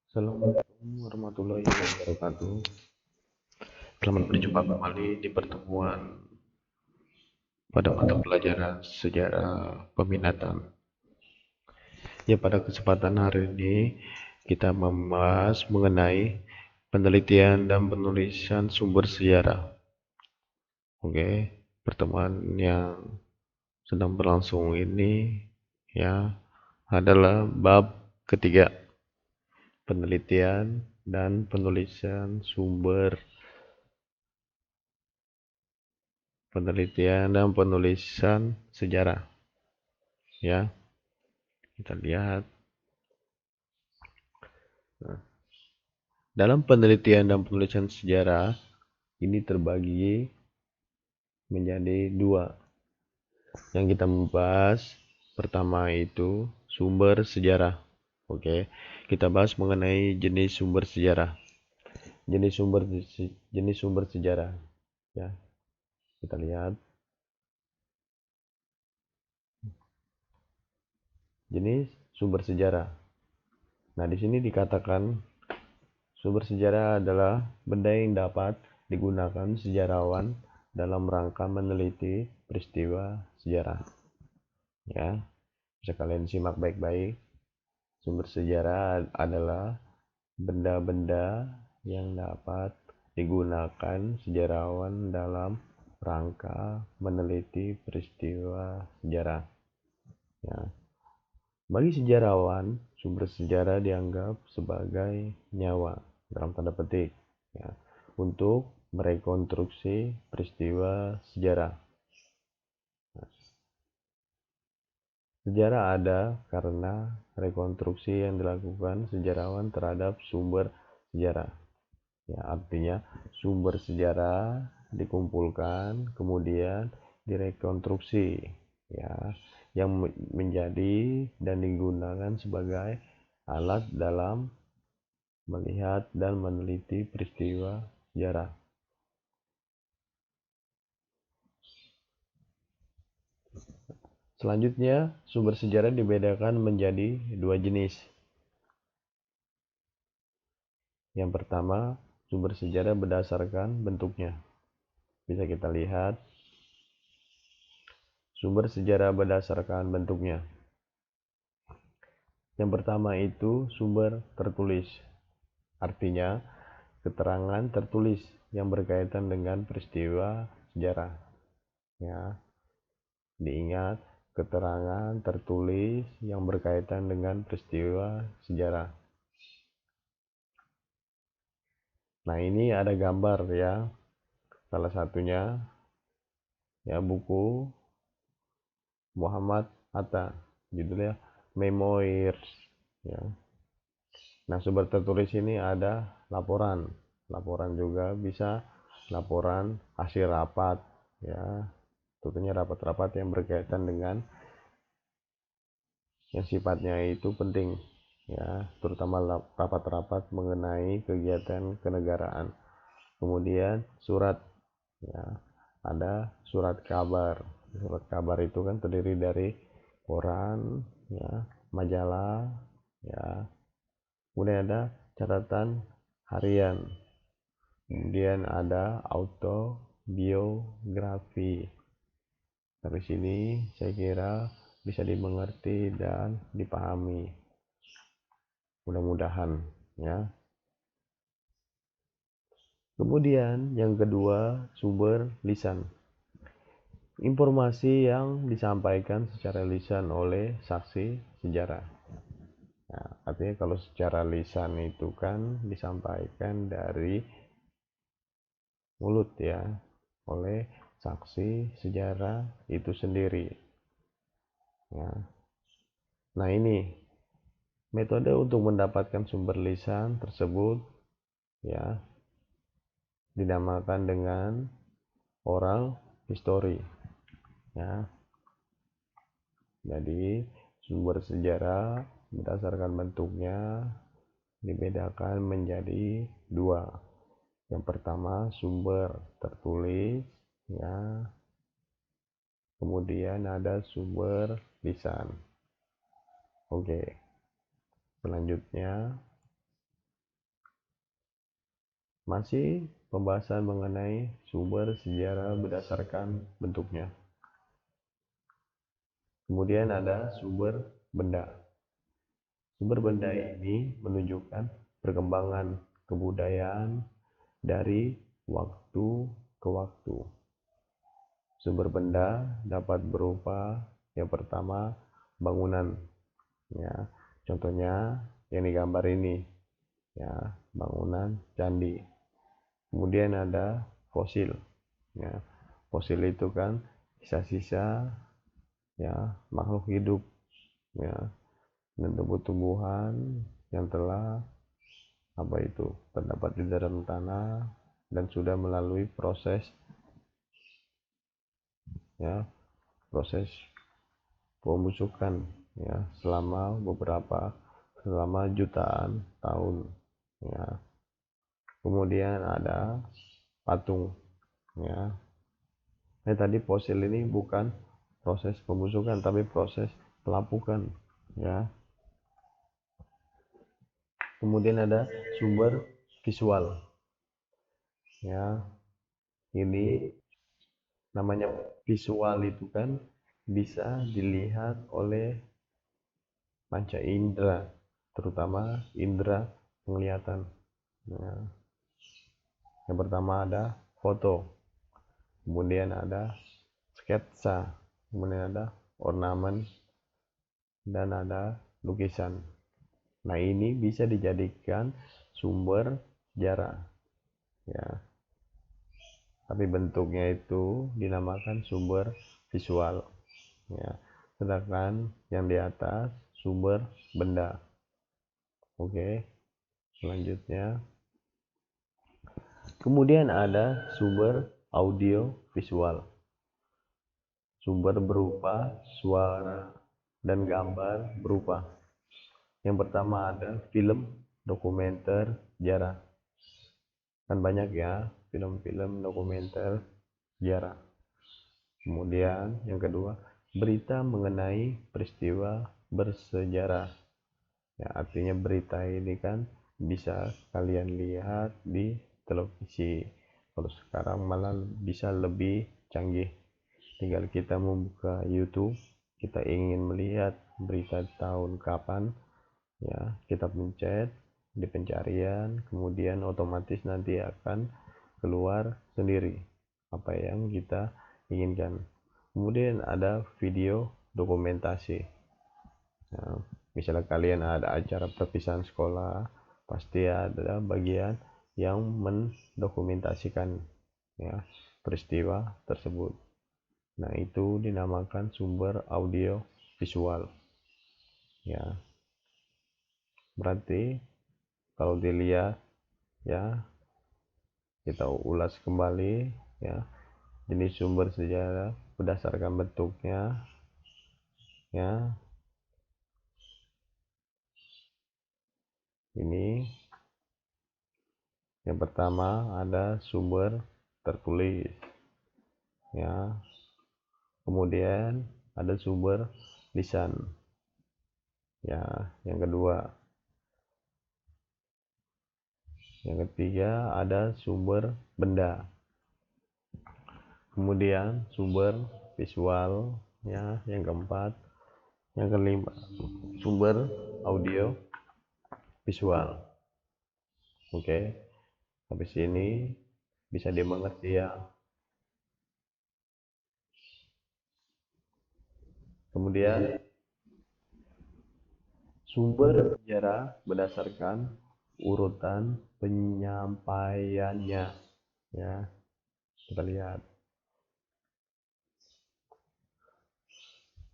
Assalamualaikum warahmatullahi wabarakatuh. Selamat berjumpa kembali di pertemuan pada mata pelajaran sejarah peminatan. Ya, pada kesempatan hari ini kita membahas mengenai penelitian dan penulisan sumber sejarah. Oke, pertemuan yang sedang berlangsung ini ya adalah bab ketiga, penelitian dan penulisan sejarah. Ya, kita lihat. Dalam penelitian dan penulisan sejarah ini terbagi menjadi dua. Yang kita membahas pertama itu sumber sejarah. Oke, kita bahas mengenai jenis sumber sejarah. Jenis sumber sejarah. Ya, kita lihat. Jenis sumber sejarah. Nah, di sini dikatakan sumber sejarah adalah benda yang dapat digunakan sejarawan dalam rangka meneliti peristiwa sejarah. Ya, bisa kalian simak baik-baik. Sumber sejarah adalah benda-benda yang dapat digunakan sejarawan dalam rangka meneliti peristiwa sejarah. Ya. Bagi sejarawan, sumber sejarah dianggap sebagai nyawa dalam tanda petik ya, untuk merekonstruksi peristiwa sejarah. Sejarah ada karena rekonstruksi yang dilakukan sejarawan terhadap sumber sejarah. Ya, artinya sumber sejarah dikumpulkan kemudian direkonstruksi ya, yang menjadi dan digunakan sebagai alat dalam melihat dan meneliti peristiwa sejarah. Selanjutnya, sumber sejarah dibedakan menjadi dua jenis. Yang pertama, sumber sejarah berdasarkan bentuknya. Bisa kita lihat sumber sejarah berdasarkan bentuknya. Yang pertama itu sumber tertulis. Artinya, keterangan tertulis yang berkaitan dengan peristiwa sejarah. Ya, diingat keterangan tertulis yang berkaitan dengan peristiwa sejarah. Nah, ini ada gambar ya. Salah satunya ya buku Muhammad Hatta, judulnya Memoirs ya. Nah, sumber tertulis ini ada laporan juga bisa laporan hasil rapat ya, tentunya rapat-rapat yang berkaitan dengan yang sifatnya itu penting ya, terutama rapat-rapat mengenai kegiatan kenegaraan. Kemudian surat ya, ada surat kabar. Surat kabar itu kan terdiri dari koran ya, majalah ya, kemudian ada catatan harian, kemudian ada autobiografi. Dari sini saya kira bisa dimengerti dan dipahami, mudah-mudahan ya. Kemudian yang kedua, sumber lisan. Informasi yang disampaikan secara lisan oleh saksi sejarah. Nah, artinya kalau secara lisan itu kan disampaikan dari mulut ya, oleh saksi sejarah itu sendiri. Ya. Nah, ini metode untuk mendapatkan sumber lisan tersebut ya dinamakan dengan oral history. Ya. Jadi sumber sejarah berdasarkan bentuknya dibedakan menjadi dua. Yang pertama sumber tertulis ya. Kemudian ada sumber lisan. Oke. Selanjutnya Masih pembahasan mengenai sumber sejarah berdasarkan bentuknya. Kemudian ada sumber benda. Sumber benda ini menunjukkan perkembangan kebudayaan dari waktu ke waktu. Sumber benda dapat berupa yang pertama bangunan, ya. Contohnya yang digambar ini, ya, bangunan candi. Kemudian ada fosil, ya. Fosil itu kan sisa-sisa, ya, makhluk hidup, ya, dan tumbuh-tumbuhan yang telah terdapat di dalam tanah dan sudah melalui proses, ya, proses pembusukan, ya, selama jutaan tahun, ya. Kemudian ada patung, ya. Tadi fosil ini bukan proses pembusukan tapi proses pelapukan, ya. Kemudian ada sumber visual, ya. Ini namanya visual itu kan bisa dilihat oleh panca indera, terutama indera penglihatan. Nah, yang pertama ada foto, kemudian ada sketsa, kemudian ada ornamen, dan ada lukisan. Nah, ini bisa dijadikan sumber sejarah, ya. Tapi bentuknya itu dinamakan sumber visual, ya. Sedangkan yang di atas sumber benda. Oke, selanjutnya. Kemudian ada sumber audio visual. Sumber berupa suara dan gambar berupa. Yang pertama ada film dokumenter sejarah. Kan banyak ya film-film dokumenter sejarah. Kemudian yang kedua, berita mengenai peristiwa bersejarah. Ya, artinya berita ini kan bisa kalian lihat di televisi. Kalau sekarang malah bisa lebih canggih. Tinggal kita membuka YouTube, kita ingin melihat berita tahun kapan, ya, kita pencet di pencarian, kemudian otomatis nanti akan keluar sendiri apa yang kita inginkan. Kemudian ada video dokumentasi. Nah, misalnya kalian ada acara perpisahan sekolah, pasti ada bagian yang mendokumentasikan, ya, peristiwa tersebut. Nah, itu dinamakan sumber audio visual, ya. Berarti kalau dilihat, ya, kita ulas kembali, ya, jenis sumber sejarah berdasarkan bentuknya, ya. Ini yang pertama ada sumber tertulis, ya. Kemudian ada sumber lisan, ya. Yang kedua, yang ketiga ada sumber benda. Kemudian sumber visual, ya. Yang keempat, yang kelima sumber audio visual. Oke, habis ini bisa dimengerti, ya. Kemudian sumber sejarah berdasarkan urutan penyampaiannya, ya. Kita lihat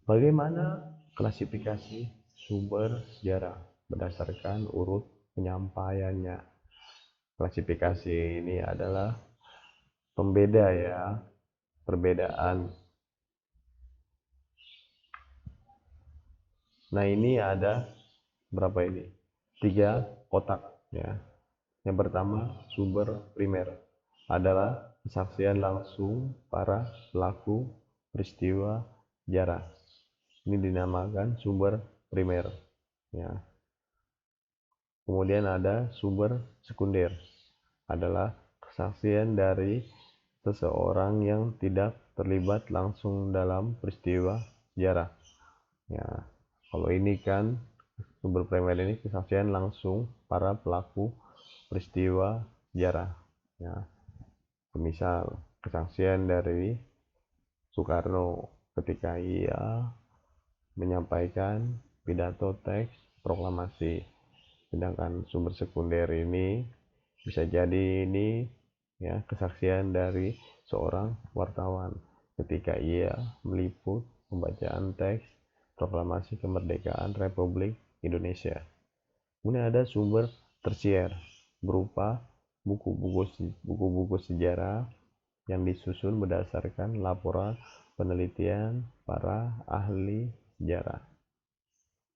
bagaimana klasifikasi sumber sejarah berdasarkan urut penyampaiannya. Klasifikasi ini adalah pembeda, ya, perbedaan. Nah, ini ada berapa ini? 3 kotak, ya. Yang pertama, sumber primer adalah kesaksian langsung para pelaku peristiwa sejarah. Ini dinamakan sumber primer, ya. Kemudian ada sumber sekunder. adalah kesaksian dari seseorang yang tidak terlibat langsung dalam peristiwa sejarah. Ya, kalau ini kan sumber primer ini kesaksian langsung para pelaku peristiwa sejarah. Ya, misal kesaksian dari Soekarno ketika ia menyampaikan pidato teks proklamasi. Sedangkan sumber sekunder ini bisa jadi ini ya kesaksian dari seorang wartawan ketika ia meliput pembacaan teks proklamasi kemerdekaan Republik Indonesia. Kemudian ada sumber tersier berupa buku-buku sejarah yang disusun berdasarkan laporan penelitian para ahli sejarah.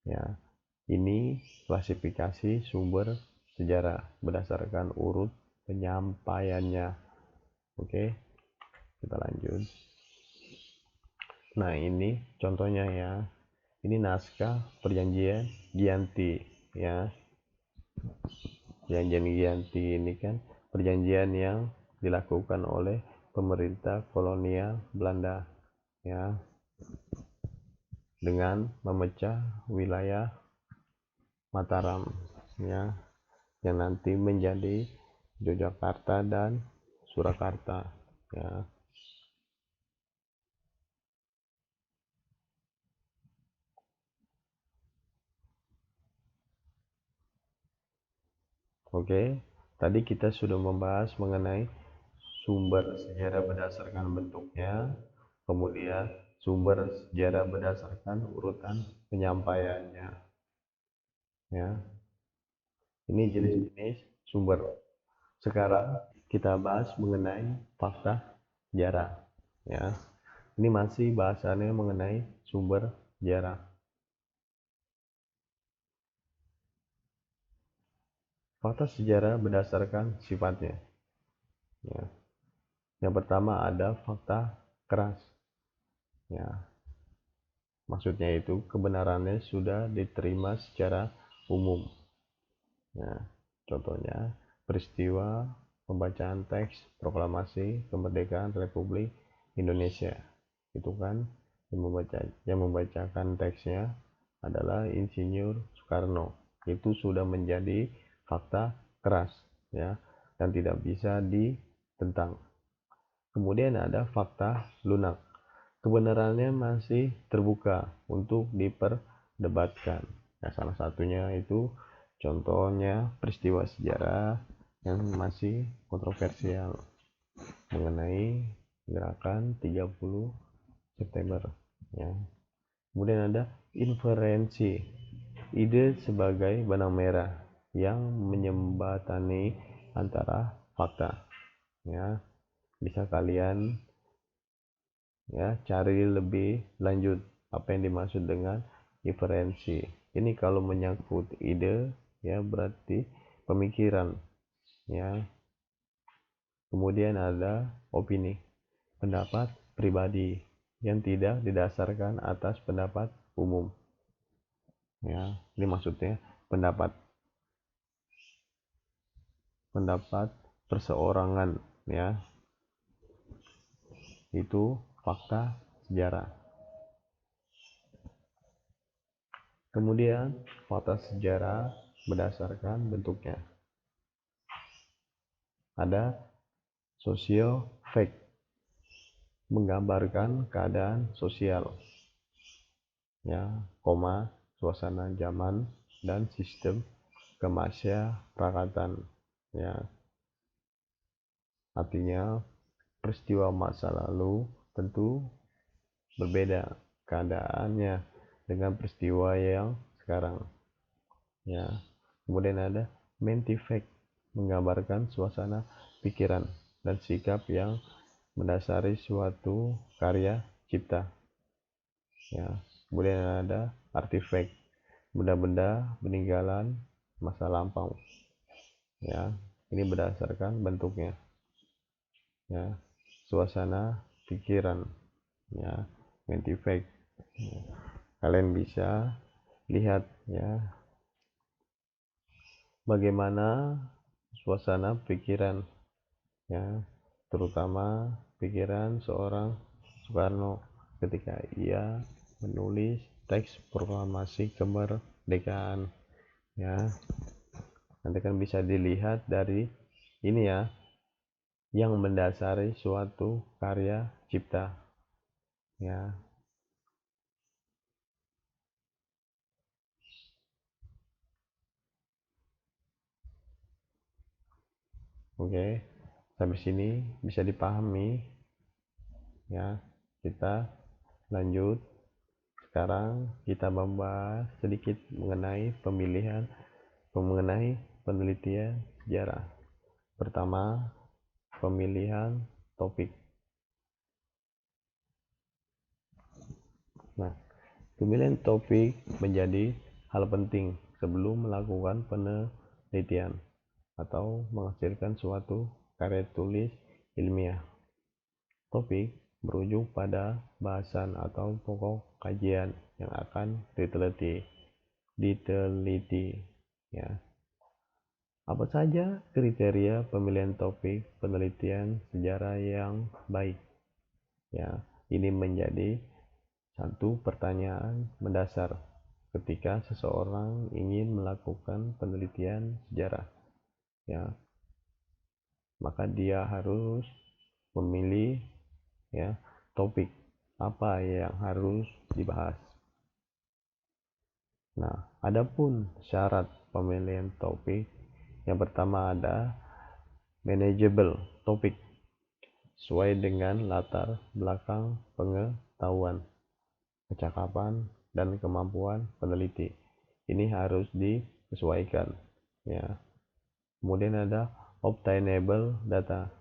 Ya, ini klasifikasi sumber sejarah berdasarkan urut penyampaiannya. Oke, kita lanjut. Nah, ini contohnya ya. Ini naskah perjanjian Giyanti ya. Perjanjian Giyanti ini kan perjanjian yang dilakukan oleh pemerintah kolonial Belanda ya, dengan memecah wilayah Mataram ya, yang nanti menjadi Yogyakarta dan Surakarta ya. Oke, tadi kita sudah membahas mengenai sumber sejarah berdasarkan bentuknya, kemudian sumber sejarah berdasarkan urutan penyampaiannya ya. Ini jenis-jenis sumber. Sekarang kita bahas mengenai fakta sejarah ya. Ini masih bahasannya mengenai sumber sejarah. Fakta sejarah berdasarkan sifatnya ya. Yang pertama ada fakta keras ya. Maksudnya itu kebenarannya sudah diterima secara umum. Nah, contohnya peristiwa pembacaan teks proklamasi kemerdekaan Republik Indonesia. Itu kan yang membacakan teksnya adalah Insinyur Soekarno. Itu sudah menjadi fakta keras ya, dan tidak bisa ditentang. Kemudian ada fakta lunak. Kebenarannya masih terbuka untuk diperdebatkan. Nah, salah satunya itu contohnya peristiwa sejarah yang masih kontroversial mengenai gerakan 30 September ya. Kemudian ada inferensi, ide sebagai benang merah yang menyembatani antara fakta ya. Bisa kalian ya cari lebih lanjut apa yang dimaksud dengan inferensi. Ini kalau menyangkut ide ya berarti pemikiran ya. Kemudian ada opini, pendapat pribadi yang tidak didasarkan atas pendapat umum ya. Ini maksudnya pendapat perseorangan ya. Itu fakta sejarah. Kemudian fakta sejarah berdasarkan bentuknya. Ada social fact, menggambarkan keadaan sosial ya, suasana zaman dan sistem kemasyarakatan ya. Artinya peristiwa masa lalu tentu berbeda keadaannya dengan peristiwa yang sekarang ya. Kemudian ada mental fact, menggambarkan suasana pikiran dan sikap yang mendasari suatu karya cipta ya. Kemudian ada artifact, benda-benda peninggalan masa lampau ya. Ini berdasarkan bentuknya ya. Suasana pikiran ya, mental fact ya. Kalian bisa lihat ya bagaimana suasana pikiran, ya, terutama pikiran seorang Soekarno ketika ia menulis teks proklamasi kemerdekaan, ya. Nanti kan bisa dilihat dari ini ya, yang mendasari suatu karya cipta, ya. Oke, sampai sini bisa dipahami, ya. Kita lanjut. Sekarang kita membahas sedikit mengenai mengenai penelitian sejarah. Pertama, pemilihan topik. Nah, pemilihan topik menjadi hal penting sebelum melakukan penelitian atau menghasilkan suatu karya tulis ilmiah. Topik merujuk pada bahasan atau pokok kajian yang akan diteliti, ya. Apa saja kriteria pemilihan topik penelitian sejarah yang baik? Ya, ini menjadi satu pertanyaan mendasar ketika seseorang ingin melakukan penelitian sejarah, ya. Maka dia harus memilih, ya, topik apa yang harus dibahas. Nah, adapun syarat pemilihan topik, yang pertama ada manageable topik sesuai dengan latar belakang pengetahuan, kecakapan, dan kemampuan peneliti. Ini harus disesuaikan, ya. Kemudian ada obtainable data,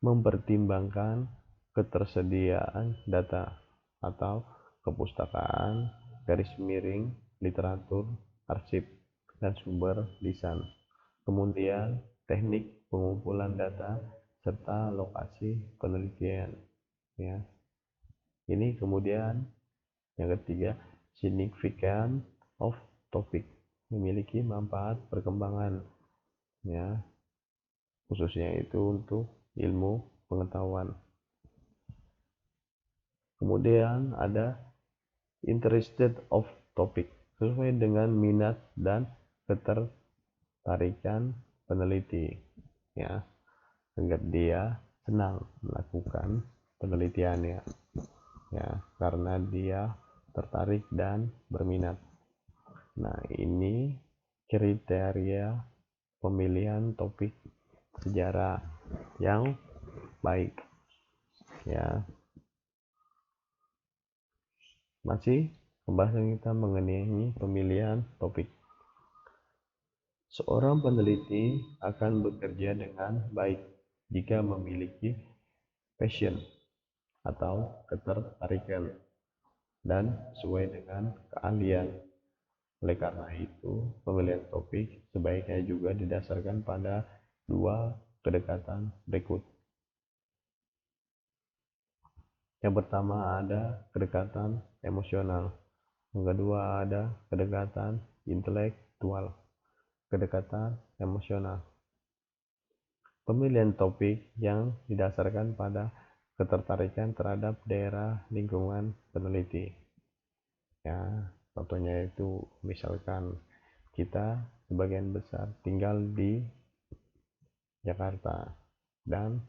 mempertimbangkan ketersediaan data atau kepustakaan, garis miring, literatur, arsip, dan sumber lisan. Kemudian teknik pengumpulan data serta lokasi penelitian, ya. Ini kemudian yang ketiga, significance of topic, memiliki manfaat perkembangan, ya, khususnya itu untuk ilmu pengetahuan. Kemudian ada interested of topic, sesuai dengan minat dan ketertarikan peneliti, ya, agar dia senang melakukan penelitiannya, ya, karena dia tertarik dan berminat. Nah, ini kriteria pemilihan topik sejarah yang baik, ya. Masih pembahasan kita mengenai pemilihan topik. Seorang peneliti akan bekerja dengan baik jika memiliki passion atau ketertarikan dan sesuai dengan keahlian. Oleh karena itu, pemilihan topik sebaiknya juga didasarkan pada dua kedekatan berikut. Yang pertama ada kedekatan emosional. Yang kedua ada kedekatan intelektual. Kedekatan emosional. Pemilihan topik yang didasarkan pada ketertarikan terhadap daerah lingkungan peneliti. Ya, contohnya itu misalkan kita sebagian besar tinggal di Jakarta dan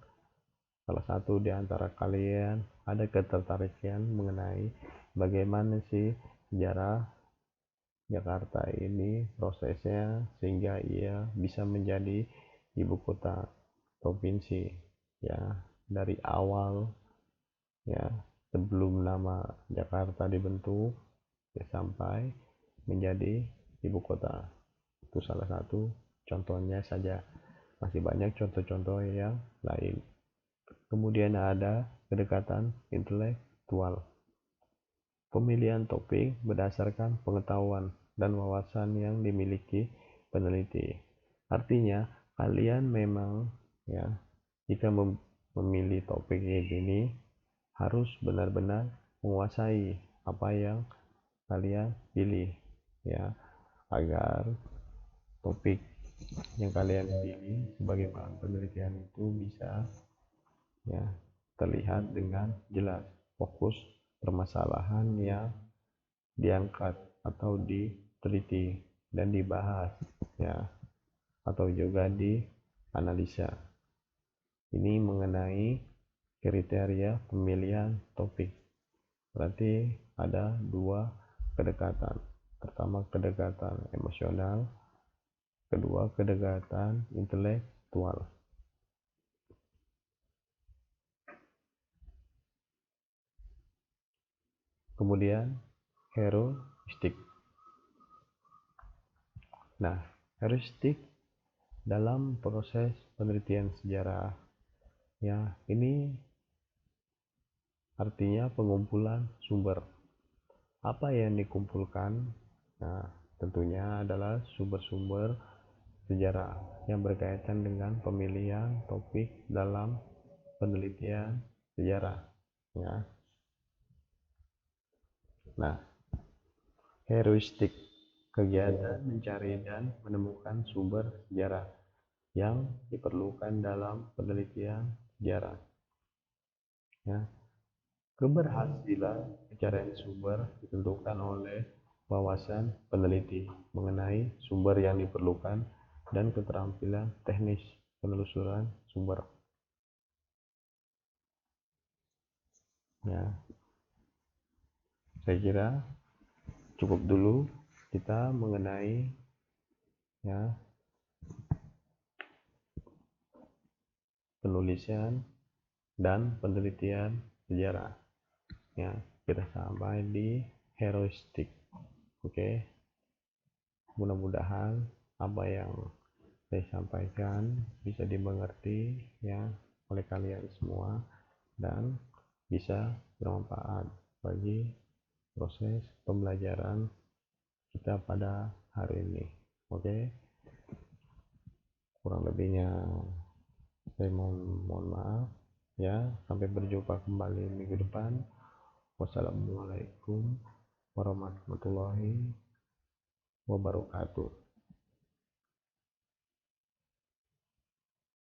salah satu di antara kalian ada ketertarikan mengenai bagaimana sih sejarah Jakarta ini prosesnya sehingga ia bisa menjadi ibu kota provinsi, ya, dari awal, ya, sebelum nama Jakarta dibentuk, ya, sampai menjadi ibu kota. Itu salah satu contohnya saja, masih banyak contoh-contoh yang lain. Kemudian ada kedekatan intelektual. Pemilihan topik berdasarkan pengetahuan dan wawasan yang dimiliki peneliti. Artinya, kalian memang, ya, jika memilih topik ini harus benar-benar menguasai apa yang kalian pilih, ya, agar topik yang kalian pilih sebagai bahan penelitian itu bisa ya terlihat dengan jelas fokus permasalahan yang diangkat atau diteliti dan dibahas ya atau juga dianalisa. Ini mengenai kriteria pemilihan topik. Berarti ada dua kedekatan. Pertama kedekatan emosional, kedua kedekatan intelektual. Kemudian heuristik. Nah, heuristik dalam proses penelitian sejarah ya ini artinya pengumpulan sumber. Apa yang dikumpulkan? Nah, tentunya adalah sumber-sumber sejarah yang berkaitan dengan pemilihan topik dalam penelitian sejarah ya. Nah, heuristik kegiatan mencari dan menemukan sumber sejarah yang diperlukan dalam penelitian sejarah ya. Keberhasilan pencarian sumber ditentukan oleh wawasan peneliti mengenai sumber yang diperlukan dan keterampilan teknis penelusuran sumber ya. Saya kira cukup dulu kita mengenai ya penulisan dan penelitian sejarah ya. Kita sampai di heuristik. Oke, mudah-mudahan apa yang saya sampaikan bisa dimengerti ya oleh kalian semua dan bisa bermanfaat bagi proses pembelajaran kita pada hari ini. Oke, kurang lebihnya saya mohon maaf ya. Sampai berjumpa kembali minggu depan. Wassalamualaikum warahmatullahi wabarakatuh.